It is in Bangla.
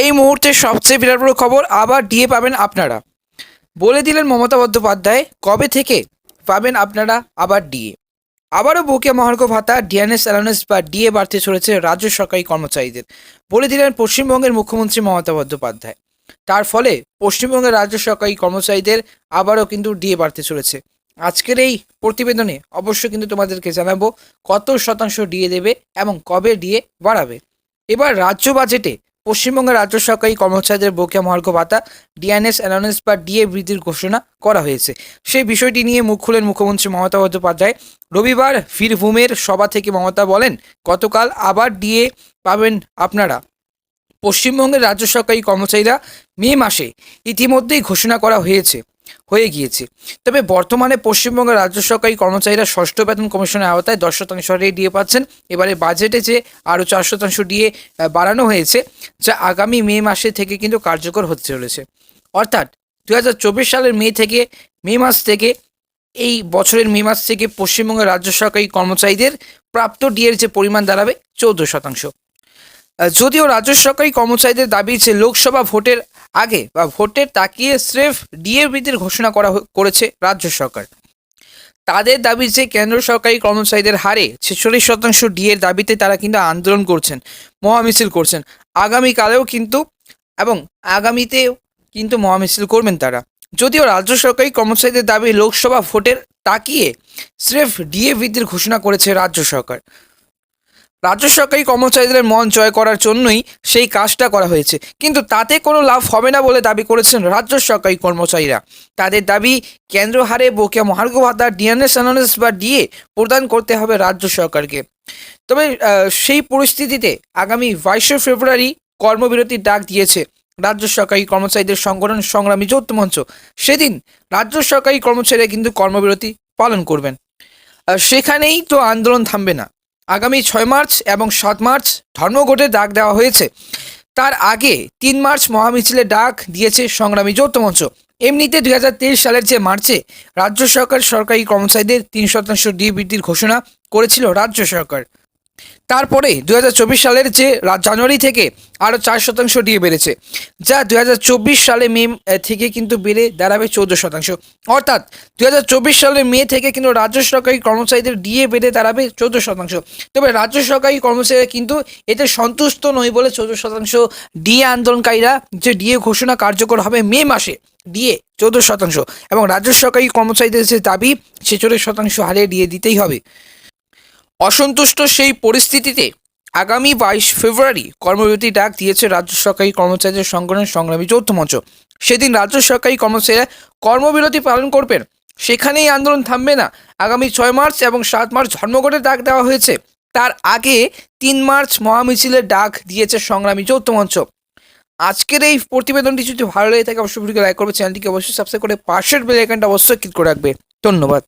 এই মুহূর্তে সবচেয়ে বিরাট বড় খবর, আবার ডিএ পাবেন আপনারা। বলে দিলেন মমতা বন্দ্যোপাধ্যায় কবে থেকে পাবেন আপনারা আবার ডিএ। আবারও বকেয়া মহার্ঘ ভাতা, ডিএনএস অ্যালাউন্স বা ডিএ বাড়তে চলেছে রাজ্য সরকারি কর্মচারীদের, বলে দিলেন পশ্চিমবঙ্গের মুখ্যমন্ত্রী মমতা বন্দ্যোপাধ্যায়। তার ফলে পশ্চিমবঙ্গের রাজ্য সরকারি কর্মচারীদের আবারও কিন্তু ডিএ বাড়তে চলেছে। আজকের এই প্রতিবেদনে অবশ্যই কিন্তু তোমাদেরকে জানাবো কত শতাংশ ডিএ দেবে এবং কবে ডিএ বাড়াবে। এবার রাজ্য বাজেটে পশ্চিমবঙ্গের রাজ্য সরকারি কর্মচারীদের বকেয়া মহার্ঘ ভাতা, ডিএনএস অ্যালাউন্স বা ডিএ বৃদ্ধির ঘোষণা করা হয়েছে। সেই বিষয়টি নিয়ে মুখ খুলেন মুখ্যমন্ত্রী মমতা বন্দ্যোপাধ্যায়। রবিবার বীরভূমের সভা থেকে মমতা বলেন, গতকাল আবার ডিএ পাবেন আপনারা। পশ্চিমবঙ্গের রাজ্য সরকারি কর্মচারীরা মে মাসে ইতিমধ্যেই ঘোষণা করা হয়ে গিয়েছে। তবে বর্তমানে পশ্চিমবঙ্গের রাজ্য সরকারি কর্মচারীরা ষষ্ঠ বেতন কমিশনের আওতায় 10% হারে ডিএ পাচ্ছেন। এবারে বাজেটে যে আরও 4% ডিএ বাড়ানো হয়েছে, যা আগামী মে মাসে থেকে কিন্তু কার্যকর হতে চলেছে। অর্থাৎ 2024 সালের মে মাস থেকে এই বছরের মে মাস থেকে পশ্চিমবঙ্গের রাজ্য সরকারি কর্মচারীদের প্রাপ্ত ডিএর যে পরিমাণ দাঁড়াবে 14%। যদিও রাজ্য সরকারি কর্মচারীদের দাবি যে লোকসভা ভোটের আগে বা ভোটের তাকিয়ে স্রেফ ডিএ বৃদ্ধির ঘোষণা করেছে রাজ্য সরকার। তাদের দাবি যে কেন্দ্র সরকারি কর্মচারীদের হারে 46% ডিএর দাবিতে তারা কিন্তু আন্দোলন করছেন, মহামিছিল করছেন। আগামীকালেও কিন্তু এবং আগামীতেও কিন্তু মহামিছিল করবেন তারা। যদিও রাজ্য সরকারি কর্মচারীদের দাবি লোকসভা ভোটের তাকিয়ে স্রেফ ডিএ বৃদ্ধির ঘোষণা করেছে রাজ্য সরকার। রাজ্য সরকারি কর্মচারীদের মন জয় করার জন্যই সেই কাজটা করা হয়েছে, কিন্তু তাতে কোনো লাভ হবে না বলে দাবি করেছেন রাজ্য সরকারি কর্মচারীরা। তাদের দাবি কেন্দ্র হারে বকেয়া মহার্ঘ ভাতা, ডিএনএস অ্যালাউন্স বা ডিএ প্রদান করতে হবে রাজ্য সরকারকে। তবে সেই পরিস্থিতিতে আগামী 22 ফেব্রুয়ারি কর্মবিরতির ডাক দিয়েছে রাজ্য সরকারি কর্মচারীদের সংগঠন সংগ্রামী যৌথ মঞ্চ। সেদিন রাজ্য সরকারি কর্মচারীরা কিন্তু কর্মবিরতি পালন করবেন। সেখানেই তো আন্দোলন থামবে না। আগামী 6 মার্চ এবং 7 মার্চ ধর্মঘটের ডাক দেওয়া হয়েছে। তার আগে 3 মার্চ মহামিছিলের ডাক দিয়েছে সংগ্রামী যৌথ মঞ্চ। এমনিতে 2023 সালের যে মার্চে রাজ্য সরকার সরকারি কর্মচারীদের 3% ডিএ বৃদ্ধির ঘোষণা করেছিল রাজ্য সরকার। তারপরে 2024 সালের যে জানুয়ারি থেকে আরও 4% ডিএ বেড়েছে, যা 2024 সালে মে থেকে কিন্তু বেড়ে দাঁড়াবে 14%। অর্থাৎ 2024 সালের মে থেকে কিন্তু রাজ্য সরকারি কর্মচারীদের ডিএ বেড়ে দাঁড়াবে 14%। তবে রাজ্য সরকারি কর্মচারীরা কিন্তু এতে সন্তুষ্ট নয় বলে 14% ডিএ আন্দোলনকারীরা যে ডিএ ঘোষণা কার্যকর হবে মে মাসে, ডিএ 14% এবং রাজ্য সরকারি কর্মচারীদের যে দাবি 46% হারে ডিএ দিতেই হবে। অসন্তুষ্ট সেই পরিস্থিতিতে আগামী 22 ফেব্রুয়ারি কর্মবিরতি ডাক দিয়েছে রাজ্য সরকারি কর্মচারীদের সংগঠন সংগ্রামী যৌথ মঞ্চ। সেদিন রাজ্য সরকারি কর্মচারীরা কর্মবিরতি পালন করবেন। সেখানেই আন্দোলন থামবে না। আগামী 6 মার্চ এবং 7 মার্চ ধর্মঘটের ডাক দেওয়া হয়েছে। তার আগে 3 মার্চ মহামিছিলের ডাক দিয়েছে সংগ্রামী যৌথ মঞ্চ। আজকের এই প্রতিবেদনটি যদি ভালো লেগে থাকে অবশ্যই ভিডিওকে লাইক করবে, চ্যানেলটিকে অবশ্যই সাবস্ক্রাইব করে পাশের বেল আইকনটা অবশ্যই ক্লিক করে রাখবে। ধন্যবাদ।